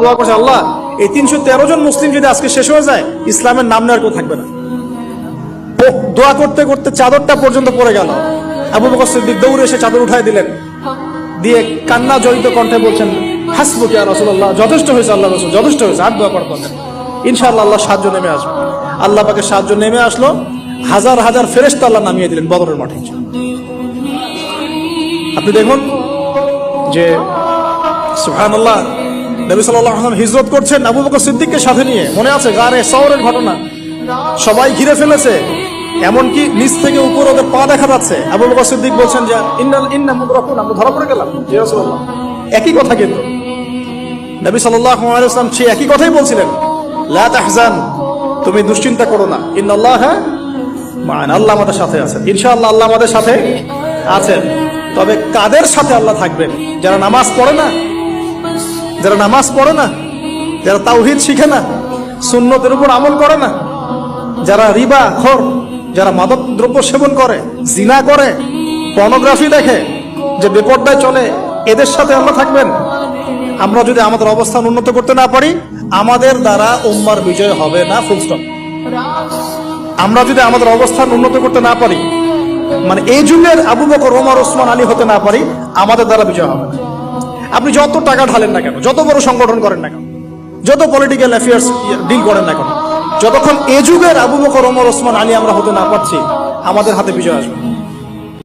দোয়া করছে, আল্লাহ এই 313 জন মুসলিম যদি আজকে শেষ হয়ে যায়, ইসলামের নাম নেওয়ার কেউ থাকবে না। দোয়া করতে করতে চাদরটা পর্যন্ত পড়ে গেল। আবু বকর সিদ্দিক দৌড়ে এসে চাদর উঠায় দিলেন, দিয়ে কান্না জড়িত কণ্ঠে বলছেন, হাসবুক ইয়া রাসূলুল্লাহ, যথেষ্ট হয়েছে আল্লাহ রাসূল, যথেষ্ট হয়েছে, আর দোয়া করার দরকার। ইনশাআল্লাহ আল্লাহ সাহায্য নেমে আসবে। আল্লাহ পাকের সাহায্য নেমে আসলো, হাজার হাজার ফেরেশতা আল্লাহ নামিয়ে দিলেন বদরের মাঠে। আপনি দেখুন যে সুবহানাল্লাহ, নবী সাল্লাল্লাহু আলাইহি ওয়াসাল্লাম হিজরত করছেন আবু বকর সিদ্দিককে সাথে নিয়ে। মনে আছে গারে সওরের ঘটনা, সবাই ঘিরে ফেলেছে, এমনকি নিচ থেকে উপর ওদের পা দেখা যাচ্ছে। আবু বকর সিদ্দিক বলছেন যে ইন্না মুদরাকুন, আমরা ধরা পড়ে গেলাম। ইয়া রাসূলুল্লাহ, একই কথা কিন্তু নবী সাল্লাল্লাহু আলাইহি ওয়াসাল্লাম সেই একই কথাই বলছিলেন, লা তাহজান, তুমি দুশ্চিন্তা করো না, ইন্নাল্লাহা মা'ানা, আল্লাহ আমাদের সাথে আছেন। ইনশাআল্লাহ আল্লাহ আমাদের সাথে আছেন। তবে কাদের সাথে আল্লাহ থাকবেন? যারা নামাজ পড়ে না, যারা নামাজ পড়ে না, যারা তাওহীদ শিখে না, সুন্নতের উপর আমল করে না, যারা রিবা খোর, যারা মাদক দ্রব্য সেবন করে, জিনা করে, পর্নোগ্রাফি দেখে, যে বেপরদায় চলে, এদের সাথে আল্লাহ থাকবেন। আমরা যদি আমাদের অবস্থান উন্নত করতে না পারি, আমাদের দ্বারা উম্মার বিজয় হবে না, ফুল স্টপ। আমরা যদি আমাদের অবস্থান উন্নত করতে না পারি, মানে এই যুগের আবু বকর, ওমর, ওসমান, আলী হতে না পারি, আমাদের দ্বারা বিজয় হবে না। আপনি যত টাকা ঢালেন না কেন, যত বড় সংগঠন করেন না কেন, যত পলিটিক্যাল অ্যাফেয়ার্স ডিল করেন না কেন, যতক্ষণ এ যুগের আবু বকর, ওমর, ওসমান, আলী আমরা হতে না পারছি, আমাদের হাতে বিজয় আসবে।